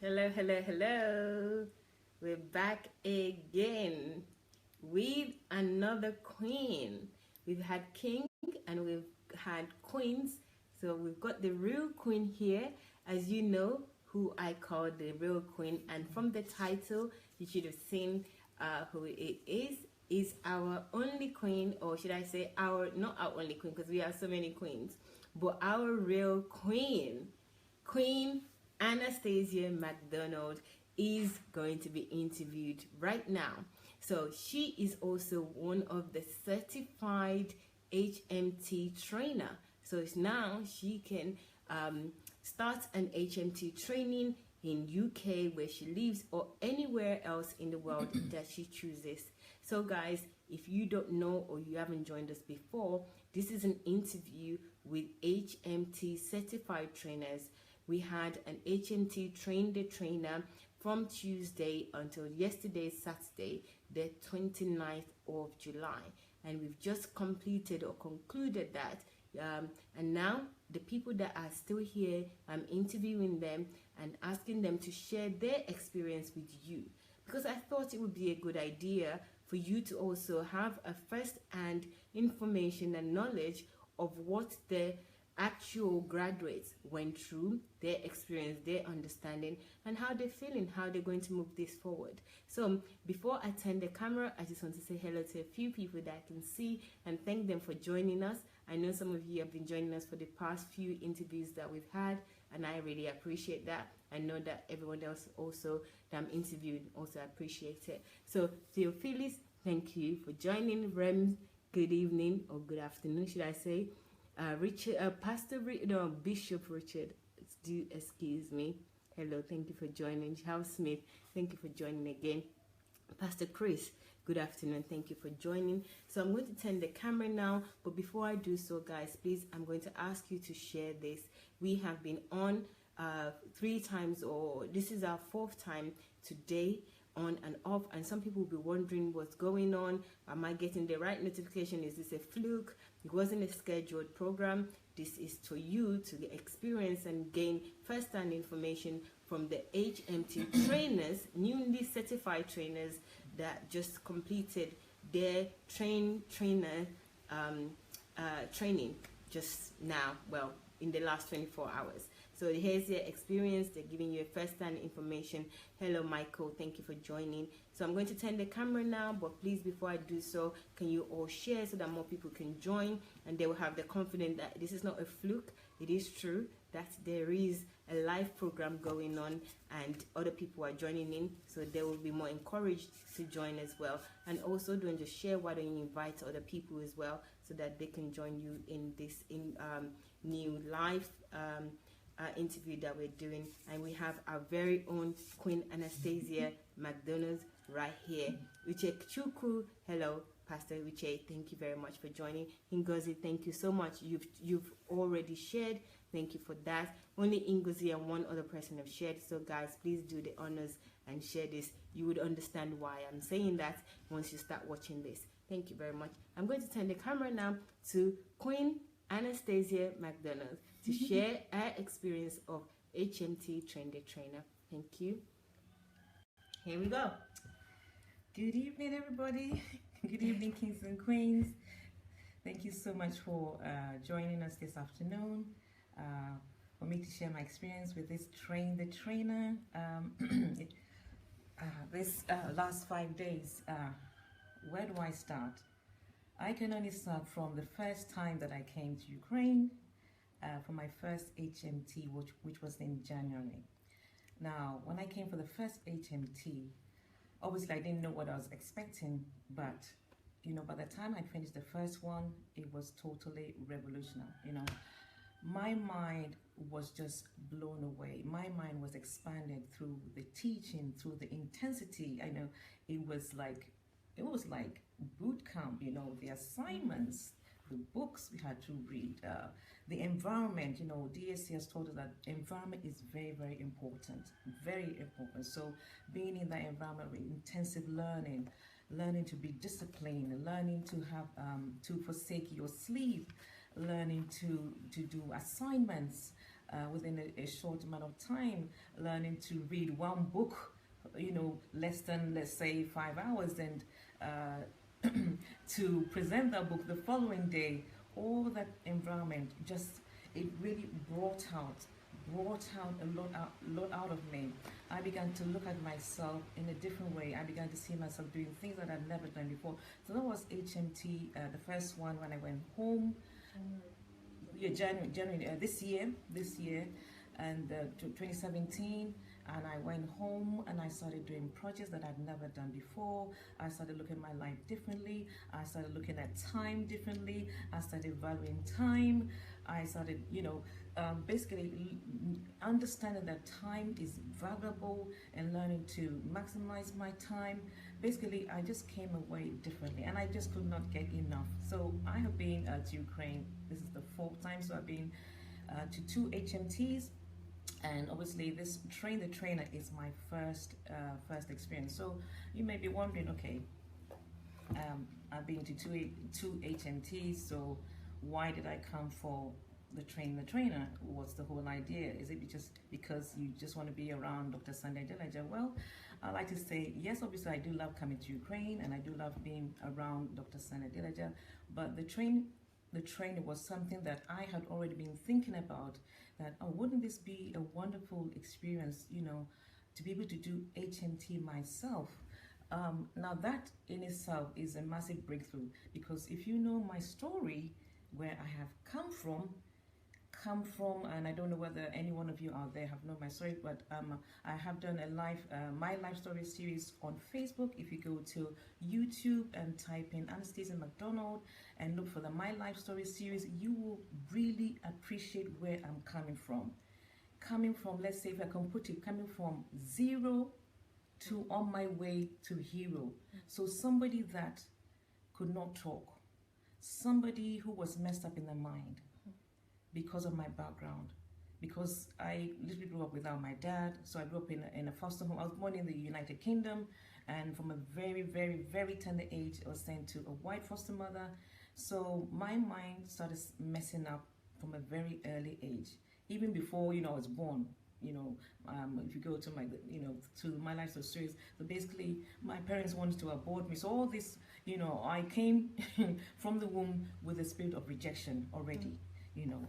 Hello, hello, hello. We're back again with another queen. We've had king and we've had queens. So we've got the real queen here, as you know, who I call the real queen. And from the title, you should have seen who it is our only queen, or should I say not our only queen, because we have so many queens, but our real queen. Queen Anastasia Macdonald is going to be interviewed right now. So she is also one of the certified HMT trainer. So it's now she can start an HMT training in UK where she lives, or anywhere else in the world that she chooses. So guys, if you don't know or you haven't joined us before, this is an interview with HMT certified trainers. We had an HMT train the trainer from Tuesday until yesterday, Saturday, the 29th of July. And we've just completed or concluded that. And now the people that are still here, I'm interviewing them and asking them to share their experience with you. Because I thought it would be a good idea for you to also have a first-hand information and knowledge of what the actual graduates went through, their experience, their understanding, and how they're feeling, how they're going to move this forward. So before I turn the camera, I just want to say hello to a few people that I can see and thank them for joining us. I know some of you have been joining us for the past few interviews that we've had, and I really appreciate that. I know that everyone else also that I'm interviewing also appreciates it. So Theophilus, thank you for joining. Rems, good evening or good afternoon, should I say. Richard, Bishop Richard, do excuse me. Hello, thank you for joining. Charles Smith, thank you for joining again. Pastor Chris, good afternoon, thank you for joining. So I'm going to turn the camera now, but before I do so, guys, please, I'm going to ask you to share this. We have been on 3 times, or this is our 4th time today, on and off, and some people will be wondering what's going on. Am I getting the right notification? Is this a fluke? It wasn't a scheduled program. This is for you to experience and gain first-hand information from the HMT trainers, newly certified trainers that just completed their training just now, well, in the last 24 hours. So here's their experience. They're giving you a first-hand information. Hello, Michael. Thank you for joining. So I'm going to turn the camera now, but please, before I do so, can you all share so that more people can join and they will have the confidence that this is not a fluke. It is true that there is a live program going on and other people are joining in, so they will be more encouraged to join as well. And also, don't just share, why don't you invite other people as well so that they can join you in this new live interview that we're doing. And we have our very own Queen Anastasia Macdonald right here. Uche Chukwu, hello, Pastor Uche, thank you very much for joining. Ngozi, thank you so much. You've already shared. Thank you for that. Only Ngozi and one other person have shared. So guys, please do the honors and share this. You would understand why I'm saying that once you start watching this. Thank you very much. I'm going to turn the camera now to Queen Anastasia Macdonald to share her experience of HMT Train the Trainer. Thank you. Here we go. Good evening, everybody. Good evening, kings and queens. Thank you so much for joining us this afternoon for me to share my experience with this Train the Trainer. This last 5 days, where do I start? I can only start from the first time that I came to Ukraine for my first HMT, which was in January. Now, when I came for the first HMT, obviously I didn't know what I was expecting, but you know, by the time I finished the first one, it was totally revolutionary. You know, my mind was just blown away. My mind was expanded through the teaching, through the intensity. I know it was like boot camp, you know, the assignments, the books we had to read, the environment. You know, DSC has told us that environment is very, very important, very important. So being in that environment with intensive learning to be disciplined, learning to have to forsake your sleep, learning to do assignments, within a short amount of time, learning to read one book, less than, let's say, 5 hours, and to present that book the following day. All that environment just, it really brought out a lot out of me. I began to look at myself in a different way. I began to see myself doing things that I'd never done before. So that was HMT, the first one when I went home. Yeah, January this year, and 2017. And I went home and I started doing projects that I'd never done before. I started looking at my life differently. I started looking at time differently. I started valuing time. I started, basically understanding that time is valuable and learning to maximize my time. Basically, I just came away differently and I just could not get enough. So I have been to Ukraine. This is the 4th time. So I've been to 2 HMTs. And obviously, this Train the Trainer is my first experience. So you may be wondering, okay, I've been to two HMTs, so why did I come for the Train the Trainer? What's the whole idea? Is it just because you just want to be around Dr. Adelaja? Well, I like to say, yes, obviously I do love coming to Ukraine and I do love being around Dr. Adelaja, but the trainer was something that I had already been thinking about, that, oh, wouldn't this be a wonderful experience, to be able to do HMT myself. Now that in itself is a massive breakthrough, because if you know my story, where I have come from, and I don't know whether any one of you out there have known my story, but I have done a my life story series on Facebook. If you go to YouTube and type in Anastasia Macdonald and look for the My Life Story series, you will really appreciate where I'm coming from. Let's say, if I can put it, coming from 0 to on my way to hero. So somebody that could not talk, somebody who was messed up in the mind, because of my background, because I literally grew up without my dad. So I grew up in a foster home. I was born in the United Kingdom, and from a very, very, very tender age, I was sent to a white foster mother. So my mind started messing up from a very early age, even before I was born. If you go to my life story series, so basically my parents wanted to abort me. So all this, I came from the womb with a spirit of rejection already.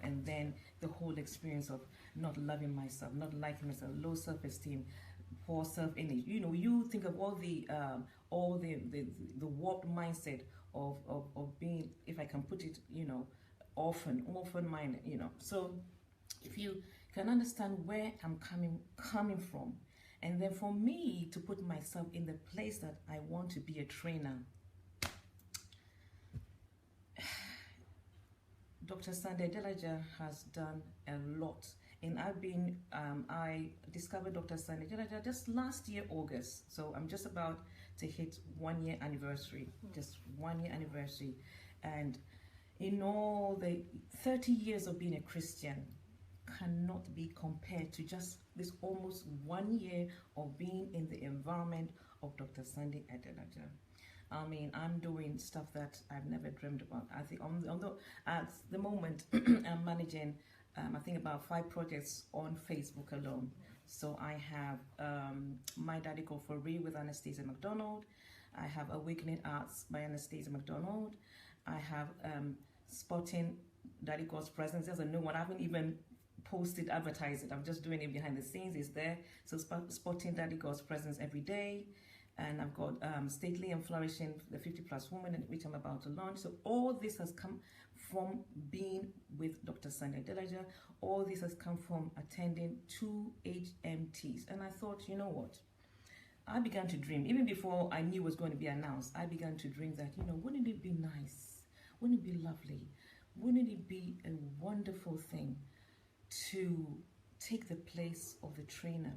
And then the whole experience of not loving myself, not liking myself, low self-esteem, poor self-image. You think of all the warped mindset of being, if I can put it, orphan minded. So if you can understand where I'm coming from, and then for me to put myself in the place that I want to be a trainer. Dr. Adelaja has done a lot, and I discovered Dr. Adelaja just last year, August. So I'm just about to hit 1 year anniversary, just 1 year anniversary. And in all the 30 years of being a Christian cannot be compared to just this almost 1 year of being in the environment of Dr. Adelaja. I mean, I'm doing stuff that I've never dreamed about. I think at the moment, I'm managing, I think, about 5 projects on Facebook alone. So I have My Daddy Go For Real with Anastasia Macdonald. I have Awakening Arts by Anastasia Macdonald. I have Spotting Daddy God's Presence. There's a new one. I haven't even advertised it. I'm just doing it behind the scenes. It's there. So Spotting Daddy God's Presence every day. And I've got Stately and Flourishing, the 50+ Woman, which I'm about to launch. So all this has come from being with Dr. Adelaja. All this has come from attending 2 HMTs. And I thought, you know what? I began to dream. Even before I knew it was going to be announced, I began to dream that, wouldn't it be nice? Wouldn't it be lovely? Wouldn't it be a wonderful thing to take the place of the trainer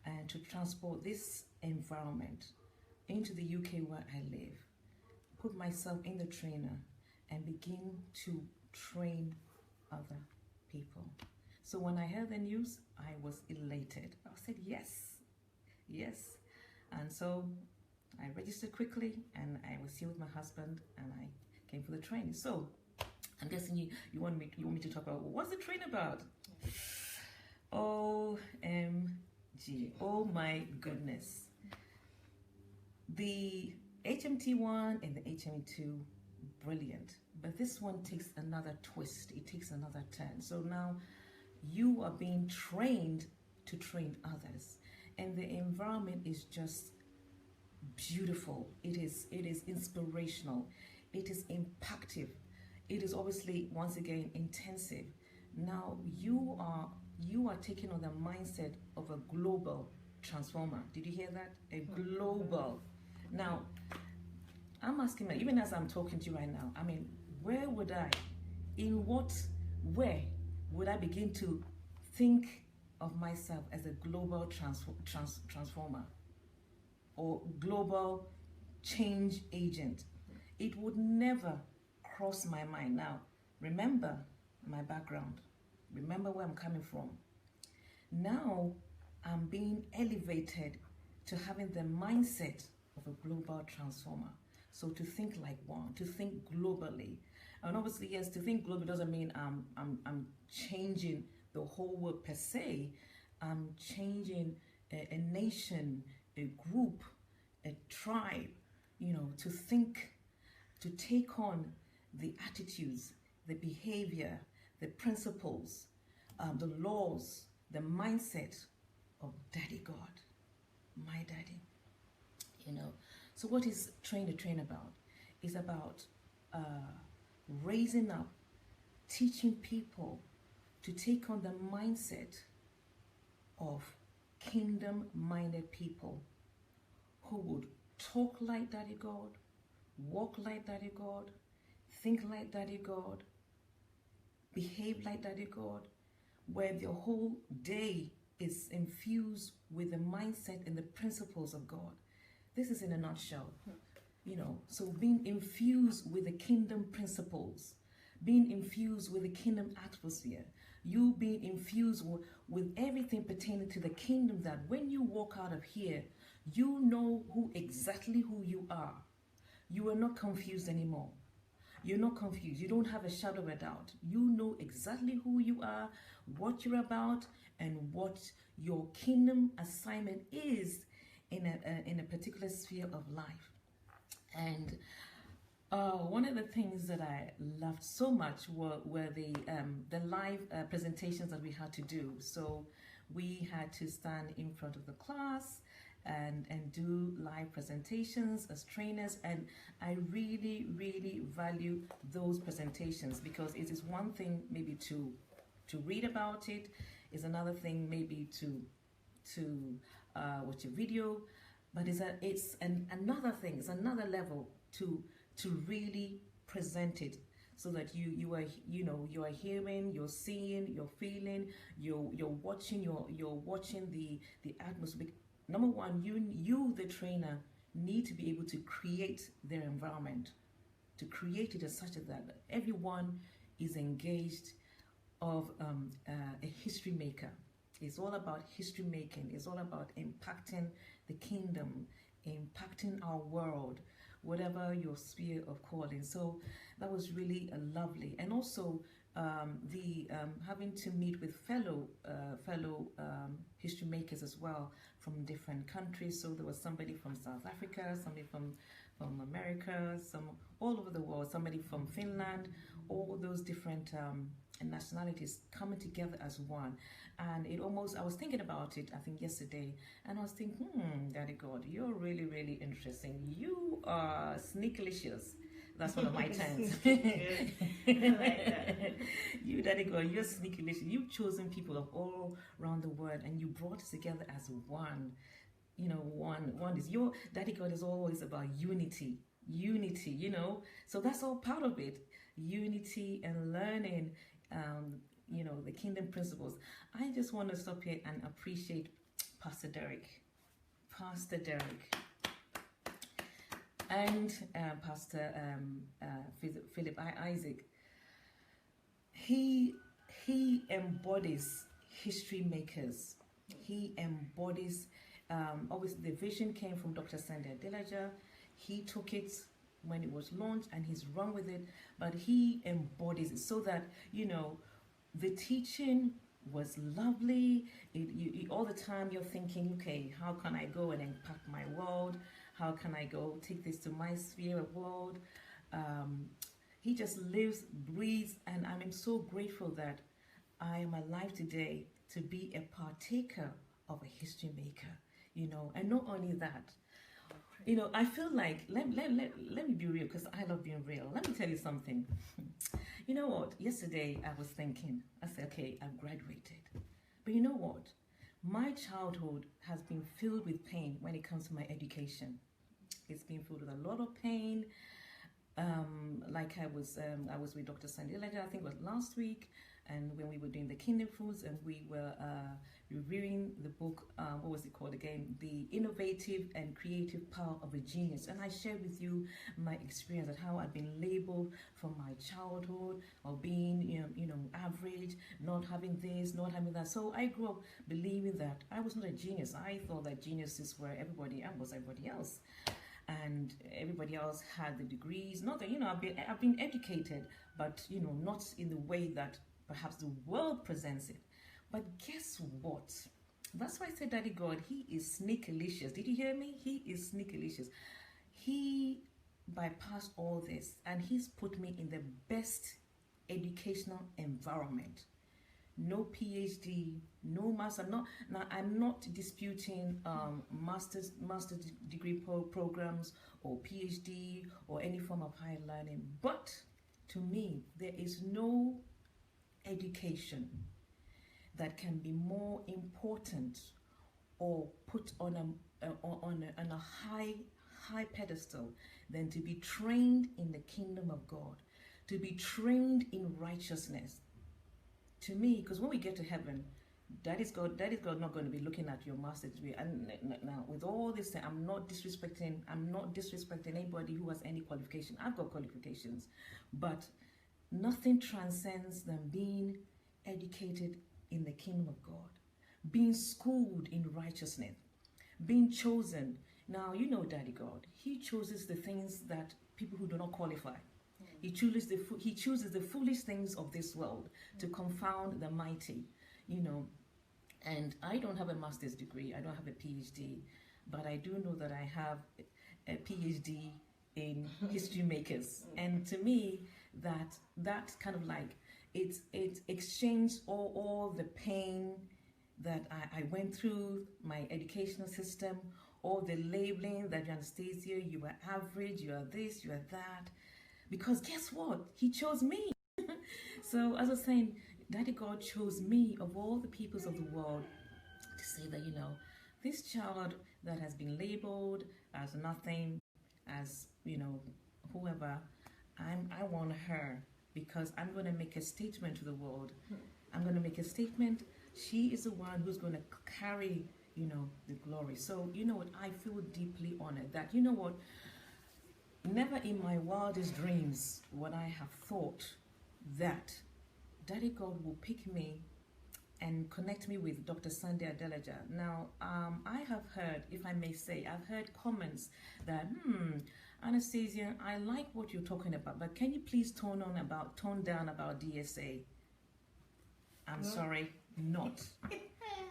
and to transport this environment into the UK where I live, put myself in the trainer and begin to train other people. So when I heard the news, I was elated. I said, yes. And so I registered quickly, and I was here with my husband, and I came for the training. So I'm guessing you want me to talk about, what's the train about? OMG. Oh my goodness. The HMT1 and the HMT2, brilliant. But this one takes another twist. It takes another turn. So now you are being trained to train others. And the environment is just beautiful. It is inspirational. It is impactful. It is obviously, once again, intensive. Now you are taking on the mindset of a global transformer. Did you hear that? A global. Now, I'm asking, even as I'm talking to you right now, I mean, where would I begin to think of myself as a global transformer or global change agent? It would never cross my mind. Now, remember my background. Remember where I'm coming from. Now, I'm being elevated to having the mindset of a global transformer. So to think like one, to think globally. And obviously, yes, to think globally doesn't mean I'm changing the whole world per se. I'm changing a nation, a group, a tribe, to think, to take on the attitudes, the behavior, the principles, the laws, the mindset of Daddy God, my daddy. So what is Train the Train about? It's about raising up, teaching people to take on the mindset of kingdom-minded people who would talk like Daddy God, walk like Daddy God, think like Daddy God, behave like Daddy God, where their whole day is infused with the mindset and the principles of God. This is in a nutshell, so being infused with the kingdom principles, being infused with the kingdom atmosphere, you being infused with everything pertaining to the kingdom, that when you walk out of here, you know exactly who you are. You are not confused anymore. You're not confused. You don't have a shadow of a doubt. You know exactly who you are, what you're about, and what your kingdom assignment is in a particular sphere of life. And one of the things that I loved so much were the live presentations that we had to do. So we had to stand in front of the class and do live presentations as trainers, and I really, really value those presentations, because it is one thing maybe to read about it, is another thing maybe to watch a video, but it's another thing, it's another level to really present it, so that you are hearing, you're seeing, you're feeling, you're watching, you're watching the atmosphere. Number one, you the trainer need to be able to create their environment, to create it as such that everyone is engaged of a history maker. It's all about history making. It's all about impacting the kingdom, impacting our world, whatever your sphere of calling. So that was really lovely. And also having to meet with fellow history makers as well from different countries. So there was somebody from South Africa, somebody from America, some all over the world, somebody from Finland, all those different nationalities coming together as one. And I was thinking about it, I think yesterday, and I was thinking, Daddy God, you're really, really interesting. You are sneakalicious. That's one of my terms. I like that. You, Daddy God, you're sneakalicious. You've chosen people of all around the world, and you brought us together as one. One is your Daddy God is always about unity, so that's all part of it, unity and learning, the kingdom principles. I just want to stop here and appreciate Pastor Derek, and Pastor Philip Isaac. He embodies history makers. He embodies. Obviously, the vision came from Dr. Adelaja. He took it when it was launched and he's run with it, but he embodies it, so that the teaching was lovely. All the time you're thinking, okay, how can I go and impact my world? How can I go take this to my sphere of world? Um, he just lives, breathes, and I'm so grateful that I am alive today to be a partaker of a history maker, and not only that, I feel like, let me be real because I love being real. Let me tell you something. You know what? Yesterday I was thinking, I said, okay, I've graduated. But you know what? My childhood has been filled with pain when it comes to my education. It's been filled with a lot of pain. Like I was with Dr. Adelaja, I think it was last week, and when we were doing the Kingdom Foods, and we were reviewing the book, what was it called again? The Innovative and Creative Power of a Genius. And I shared with you my experience of how I've been labeled from my childhood of being, average, not having this, not having that. So I grew up believing that I was not a genius. I thought that geniuses were everybody else, and everybody else had the degrees. Not that I've been educated, but not in the way that perhaps the world presents it. But guess what? That's why I said, Daddy God, he is sneakalicious. Did you hear me? He is sneakalicious. He bypassed all this, and he's put me in the best educational environment. No PhD, no master. I'm not disputing master's degree programs or PhD or any form of higher learning. But to me, there is no education that can be more important or put on a high pedestal than to be trained in the kingdom of God, to be trained in righteousness. To me, because when we get to heaven, that is God not going to be looking at your master's degree. And now, with all this, I'm not disrespecting anybody who has any qualification. I've got qualifications, but nothing transcends than being educated in the kingdom of God, being schooled in righteousness, being chosen. Now, Daddy God, he chooses the things that people who do not qualify. He chooses the foolish things of this world to confound the mighty, And I don't have a master's degree. I don't have a PhD, but I do know that I have a PhD in history makers. And to me, that kind of like it exchanged all the pain that I went through, my educational system, all the labeling that you're Anastasia, you are average, you are this, you are that. Because guess what? He chose me. So as I was saying, Daddy God chose me of all the peoples of the world to say that, this child that has been labeled as nothing, as, whoever, I want her because I'm going to make a statement to the world. I'm going to make a statement. She is the one who's going to carry, the glory. So, I feel deeply honored that, never in my wildest dreams would I have thought that Daddy God will pick me and connect me with Dr. Adelaja. Now, I have heard, if I may say, I've heard comments that, Anastasia, I like what you're talking about, but can you please tone down about DSA? I'm sorry, not.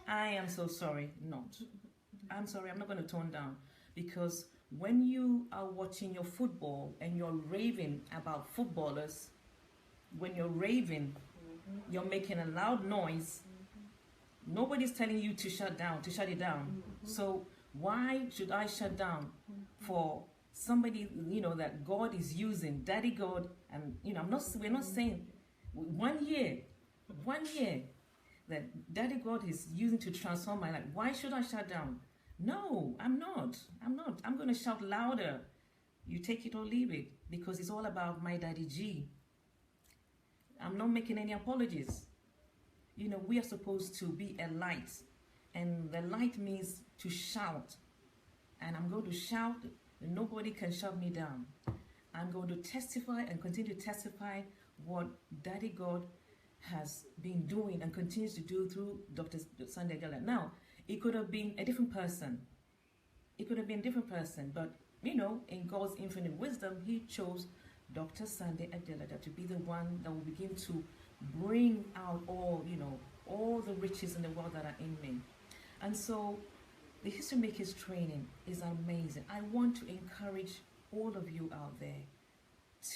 I am so sorry, not. I'm sorry, I'm not going to tone down, because when you are watching your football and you're raving about footballers, when you're raving, you're making a loud noise. Nobody's telling you to shut it down. So why should I shut down for somebody, that God is using, Daddy God? And, we're not saying 1 year that Daddy God is using to transform my life. Why should I shut down? No, I'm not. I'm going to shout louder. You take it or leave it, because it's all about my Daddy G. I'm not making any apologies. We are supposed to be a light, and the light means to shout. And I'm going to shout, and nobody can shut me down. I'm going to testify and continue to testify what Daddy God has been doing and continues to do through Dr. Adelaja. Now, it could have been a different person. But, in God's infinite wisdom, he chose Dr. Adelaja to be the one that will begin to bring out all, all the riches in the world that are in me. And so the History Makers training is amazing. I want to encourage all of you out there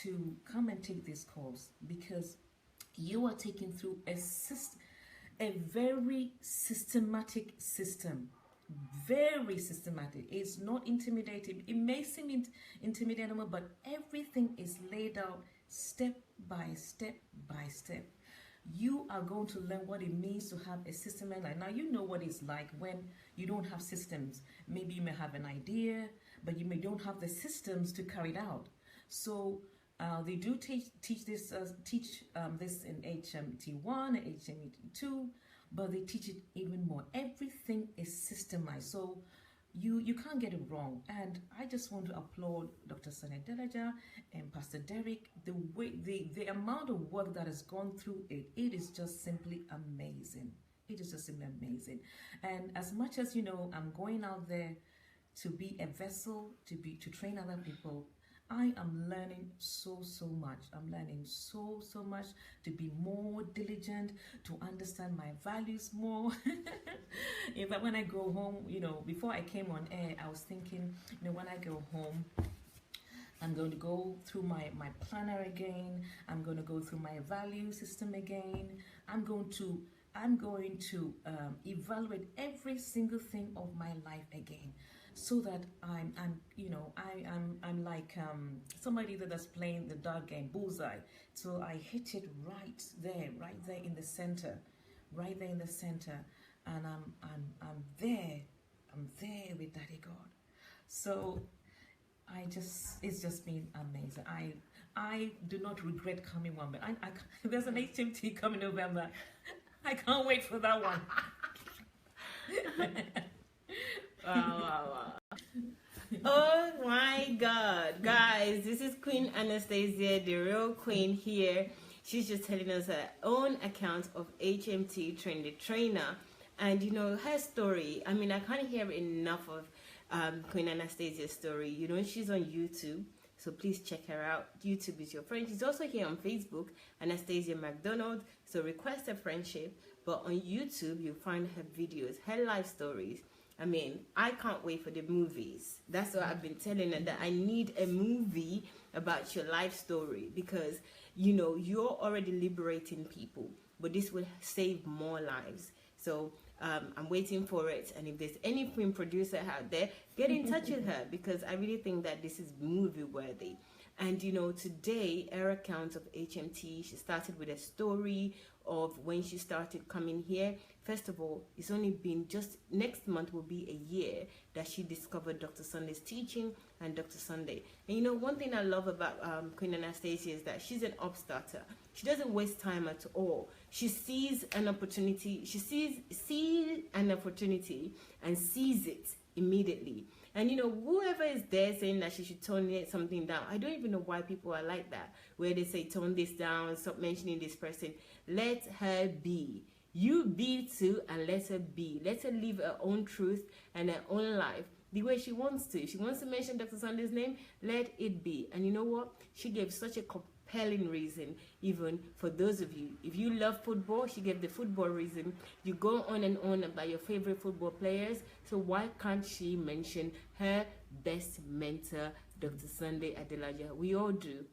to come and take this course, because you are taking through a very systematic system. Very systematic. It's not intimidating. It may seem intimidating, but everything is laid out step by step by step. You are going to learn what it means to have a system in life. Now, you know what it's like when you don't have systems. Maybe you may have an idea, but you don't have the systems to carry it out. So they do teach this in HMT1 and HMT2, but they teach it even more. Everything is systemized, so you can't get it wrong. And I just want to applaud Dr. Adelaja and Pastor Derek. The amount of work that has gone through it is just simply amazing. It is just simply amazing. And as much as I'm going out there to be a vessel to train other people, I am learning so much. I'm learning so much to be more diligent, to understand my values more. In fact, when I go home, before I came on air, I was thinking, when I go home, I'm going to go through my planner again. I'm going to go through my value system again. I'm going to evaluate every single thing of my life again, so that I'm like somebody that's playing the dart game, bullseye. So I hit it right there in the center, and I'm there with Daddy God. So it's just been amazing. I do not regret coming one, but there's an HMT coming November. I can't wait for that one. Wow. Oh my God, guys, this is Queen Anastasia, the real queen here. She's just telling us her own account of HMT the trainer, and her story. I mean, I can't hear enough of Queen Anastasia's story. She's on YouTube, so please check her out. YouTube is your friend. She's also here on Facebook, Anastasia Macdonald, so request a friendship. But on YouTube, you'll find her videos, her life stories. I mean, I can't wait for the movies. That's what I've been telling her, that I need a movie about your life story, because, you're already liberating people, but this will save more lives. So I'm waiting for it. And if there's any film producer out there, get in touch with her, because I really think that this is movie worthy. And today, her account of HMT, she started with a story of when she started coming here. First of all, it's only been just next month will be a year that she discovered Dr. Sunday's teaching and Dr. Sunday. And one thing I love about Queen Anastasia is that she's an upstarter. She doesn't waste time at all. She sees an opportunity. She sees an opportunity and sees it immediately. And whoever is there saying that she should tone something down, I don't even know why people are like that, where they say tone this down, stop mentioning this person. Let her be. You be too, and let her be. Let her live her own truth and her own life the way she wants to. If she wants to mention Dr. Sunday's name, let it be. And you know what? She gave such a compelling reason, even for those of you. If you love football, she gave the football reason. You go on and on about your favorite football players, so why can't she mention her best mentor, Dr. Sunday Adelaja? We all do.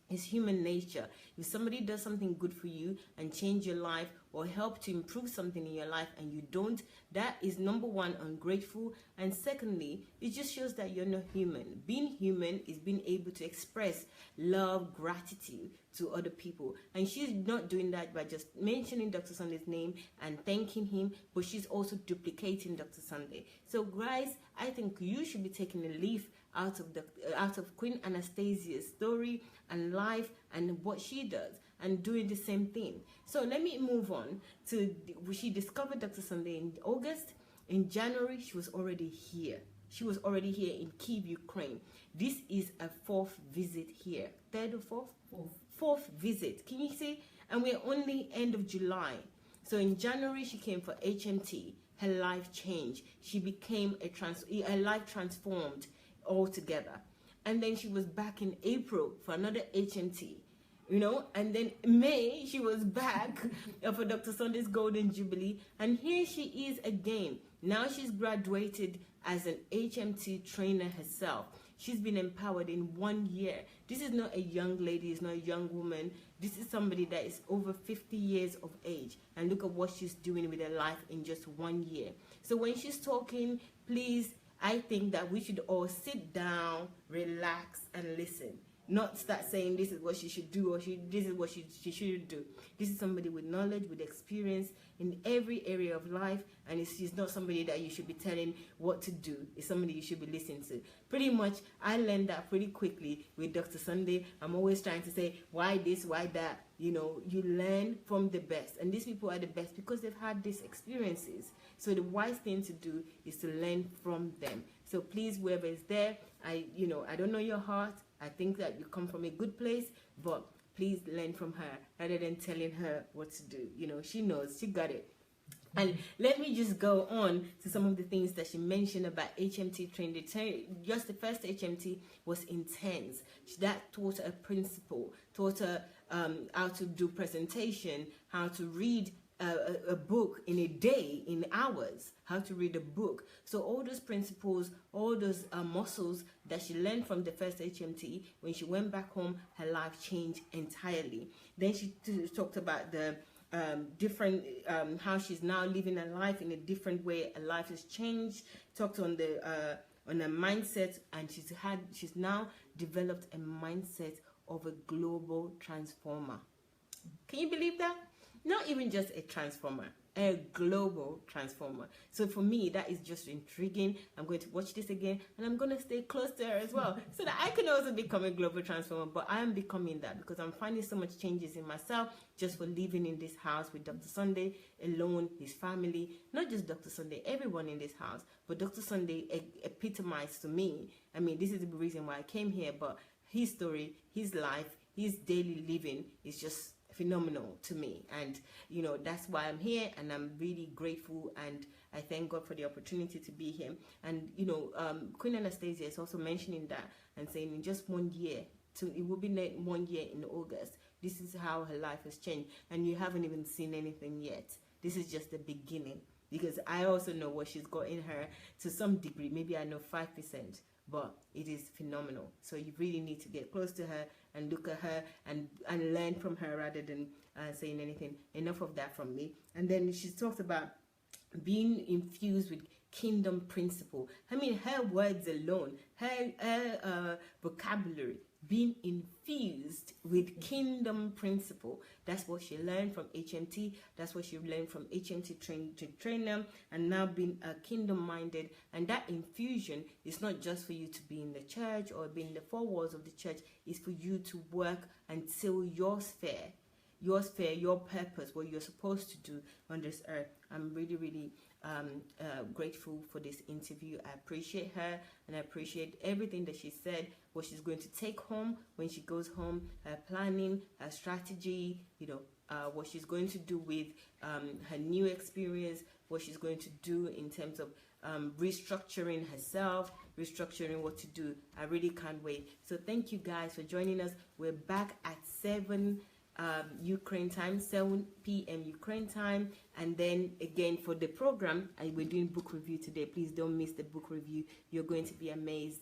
It's human nature. If somebody does something good for you and change your life or help to improve something in your life and you don't, that is number one, ungrateful. And secondly, it just shows that you're not human. Being human is being able to express love, gratitude to other people. And she's not doing that by just mentioning Dr. Sunday's name and thanking him, but she's also duplicating Dr. Sunday. So guys, I think you should be taking a leaf out of Queen Anastasia's story and life and what she does, and doing the same thing. So let me move on to, she discovered Dr. Sunday in August. In January, she was already here. She was already here in Kyiv, Ukraine. This is a fourth visit here. Third or fourth? Fourth visit. Can you see? And we're only end of July. So in January, she came for HMT. Her life changed. She became her life transformed altogether. And then she was back in April for another HMT. you know, and then May she was back for Dr. Sunday's Golden Jubilee, and here she is again. Now she's graduated as an HMT trainer herself. She's been empowered in 1 year. This is not a young lady, it's not a young woman. This is somebody that is over 50 years of age, and look at what she's doing with her life in just 1 year. So when she's talking, please, I think that we should all sit down, relax, and listen. Not start saying this is what she should do or this is what she shouldn't do. This is somebody with knowledge, with experience in every area of life, and she's not somebody that you should be telling what to do. It's somebody you should be listening to. Pretty much, I learned that pretty quickly with Dr. Sunday. I'm always trying to say, why this, why that? You know, you learn from the best, and these people are the best because they've had these experiences. So the wise thing to do is to learn from them. So please, whoever is there, I don't know your heart. I think that you come from a good place, but please learn from her rather than telling her what to do. You know, she knows, she got it. And let me just go on to some of the things that she mentioned about HMT training. Just the first HMT was intense. That taught her principle, taught her how to do presentation, how to read a book in a day, in hours, how to read a book. So all those principles, all those muscles that she learned from the first HMT, when she went back home, her life changed entirely. Then she talked about the different, how she's now living her life in a different way. Her life has changed. Talked on the on her mindset, and she's now developed a mindset of a global transformer. Can you believe that? Not even just a transformer, a global transformer. So for me, that is just intriguing. I'm going to watch this again, and I'm going to stay close to her as well, so that I can also become a global transformer. But I am becoming that because I'm finding so much changes in myself just for living in this house with Dr. Sunday alone, his family, not just Dr. Sunday, everyone in this house. But Dr. Sunday epitomized to me. I mean, this is the reason why I came here, but his story, his life, his daily living is just phenomenal to me, and you know, that's why I'm here, and I'm really grateful, and I thank God for the opportunity to be here. And you know, Queen Anastasia is also mentioning that and saying in just 1 year, it will be 1 year in August, this is how her life has changed, and you haven't even seen anything yet. This is just the beginning, because I also know what she's got in her to some degree. Maybe I know 5%, but it is phenomenal. So you really need to get close to her and look at her and learn from her rather than saying anything. Enough of that from me. And then she talked about being infused with kingdom principle. I mean, her words alone, her vocabulary, being infused with kingdom principle. That's what she learned from HMT. That's what she learned from HMT trainer, and now being kingdom-minded. And that infusion is not just for you to be in the church or be in the four walls of the church. It's for you to work until your sphere, your purpose, what you're supposed to do on this earth. I'm really, really grateful for this interview. I appreciate her, and I appreciate everything that she said, what she's going to take home when she goes home, her planning, her strategy, you know, what she's going to do with her new experience, what she's going to do in terms of restructuring herself, restructuring what to do. I really can't wait. So thank you guys for joining us. We're back at 7 Ukraine time, 7 p.m. Ukraine time, and then again for the program, we're doing book review today. Please don't miss the book review. You're going to be amazed.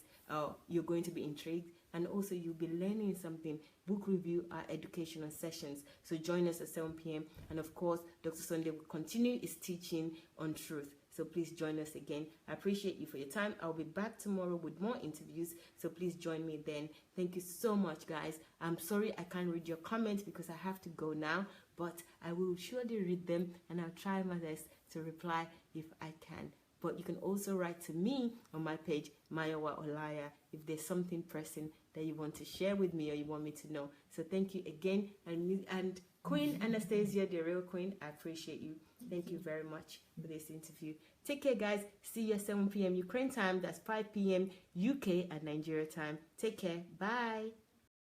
You're going to be intrigued, and also you'll be learning something. Book review are educational sessions, so join us at 7 p.m. and of course Dr. Sunday will continue his teaching on truth. So please join us again. I appreciate you for your time. I'll be back tomorrow with more interviews, so please join me then. Thank you so much, guys. I'm sorry I can't read your comments because I have to go now, but I will surely read them, and I'll try my best to reply if I can. But you can also write to me on my page, Mayowa Olaya, if there's something pressing that you want to share with me or you want me to know. So thank you again. And Queen Anastasia, the real queen, I appreciate you. Thank you very much for this interview. Take care, guys. See you at 7 p.m. Ukraine time. That's 5 p.m. UK and Nigeria time. Take care. Bye.